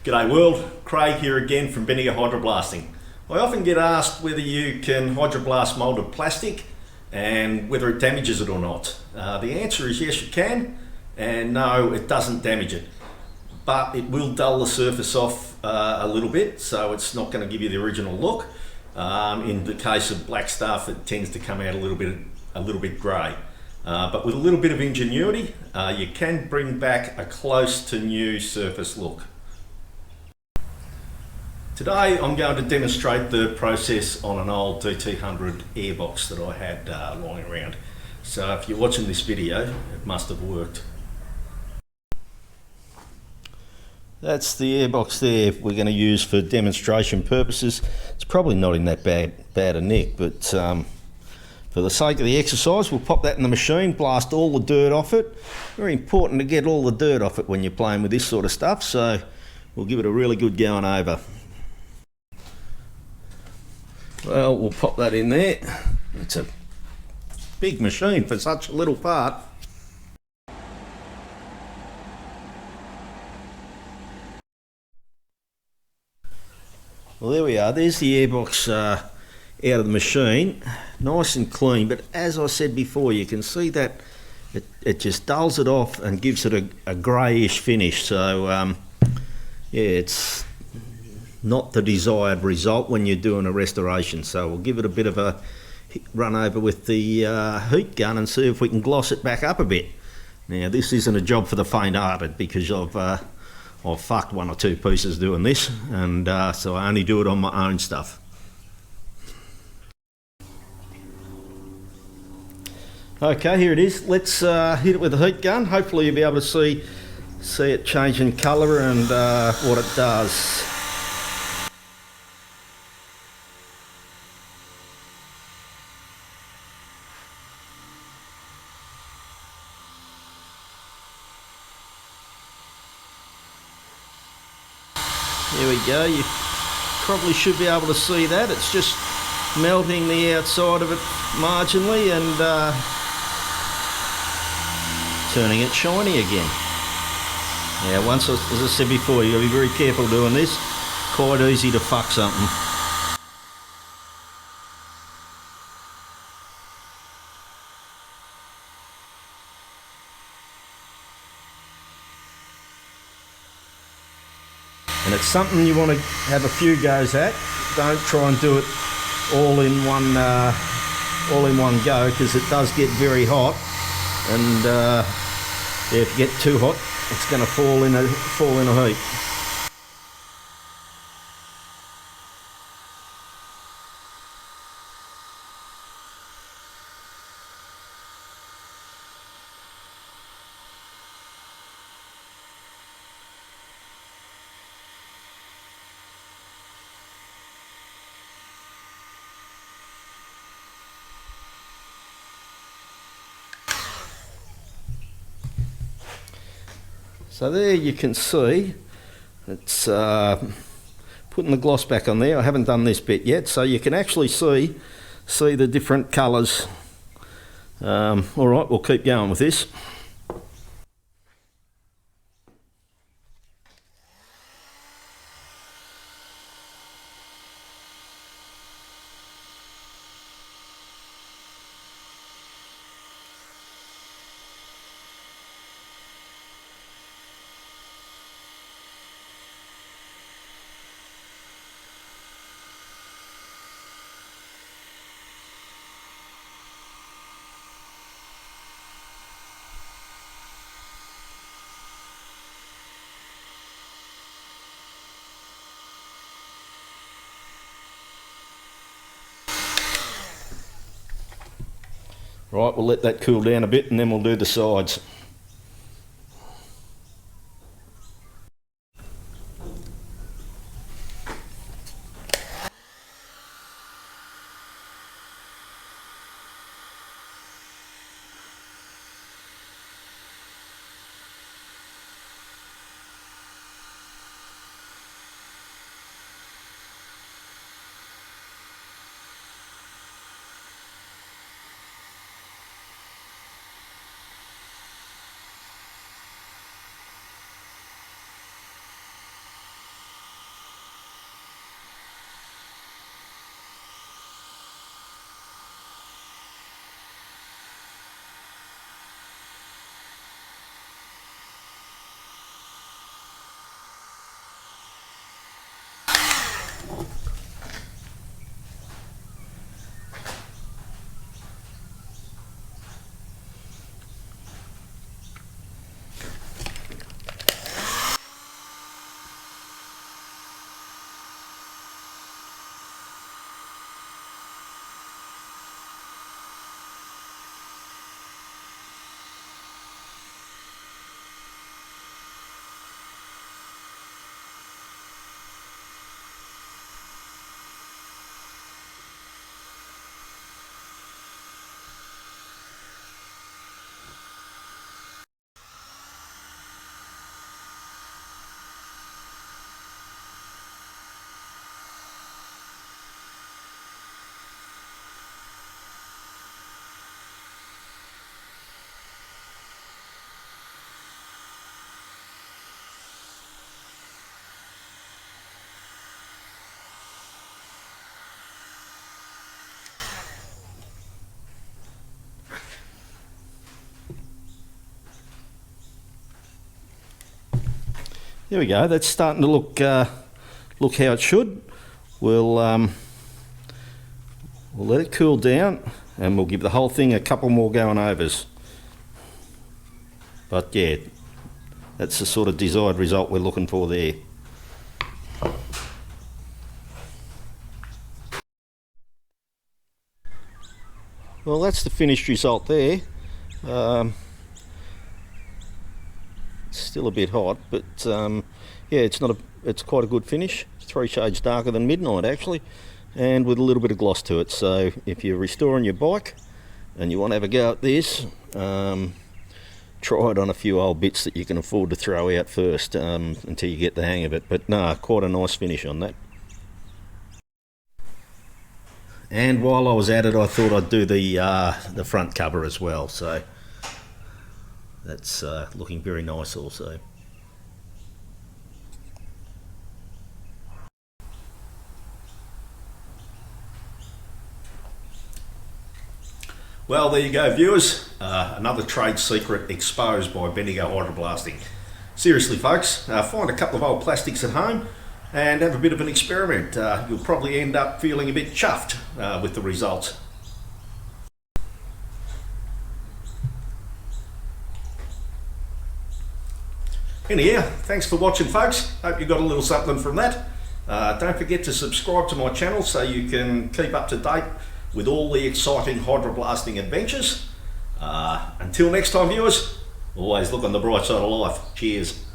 G'day world, Craig here again from Vinegar Hydroblasting. I often get asked whether you can hydroblast moulded plastic and whether it damages it or not. The answer is yes, you can, and no, it doesn't damage it. But it will dull the surface off a little bit, so it's not going to give you the original look. In the case of black stuff, it tends to come out a little bit grey. But with a little bit of ingenuity, you can bring back a close to new surface look. Today I'm going to demonstrate the process on an old DT100 airbox that I had lying around. So if you're watching this video, it must have worked. That's the airbox there we're going to use for demonstration purposes. It's probably not in that bad a nick, but for the sake of the exercise, we'll pop that in the machine, blast all the dirt off it. Very important to get all the dirt off it when you're playing with this sort of stuff, so we'll give it a really good going over. Well, we'll pop that in there. It's a big machine for such a little part. Well, there we are. There's the airbox out of the machine. Nice and clean, but as I said before, you can see that it just dulls it off and gives it a greyish finish. So, yeah, it's not the desired result when you're doing a restoration. So we'll give it a bit of a run over with the heat gun and see if we can gloss it back up a bit. Now, this isn't a job for the faint-hearted, because I've fucked one or two pieces doing this, and so I only do it on my own stuff. Okay, here it is. Let's hit it with the heat gun. Hopefully you'll be able to see it change in colour and what it does. There we go, you probably should be able to see that. It's just melting the outside of it marginally and turning it shiny again. Now, once, as I said before, you've got to be very careful doing this. Quite easy to fuck something. And it's something you want to have a few goes at. Don't try and do it all in one go, because it does get very hot, and yeah, if you get too hot, it's going to fall in a heap. So there you can see it's putting the gloss back on there. I haven't done this bit yet, so you can actually see the different colours. All right, we'll keep going with this. Right, we'll let that cool down a bit and then we'll do the sides. There we go. That's starting to look look how it should. We'll let it cool down, and we'll give the whole thing a couple more going overs. But yeah, that's the sort of desired result we're looking for there. Well, that's the finished result there. Still a bit hot, but yeah, it's quite a good finish. It's 3 shades darker than midnight actually, and with a little bit of gloss to it. So if you're restoring your bike and you want to have a go at this, try it on a few old bits that you can afford to throw out first until you get the hang of it. But no, quite a nice finish on that. And while I was at it, I thought I'd do the front cover as well. So that's looking very nice also. Well, there you go, viewers. Another trade secret exposed by Vinduro hydroblasting. Seriously, folks, find a couple of old plastics at home and have a bit of an experiment. You'll probably end up feeling a bit chuffed with the results. Anyhow, thanks for watching, folks. Hope you got a little something from that. Don't forget to subscribe to my channel so you can keep up to date with all the exciting hydroblasting adventures. Until next time, viewers, always look on the bright side of life. Cheers.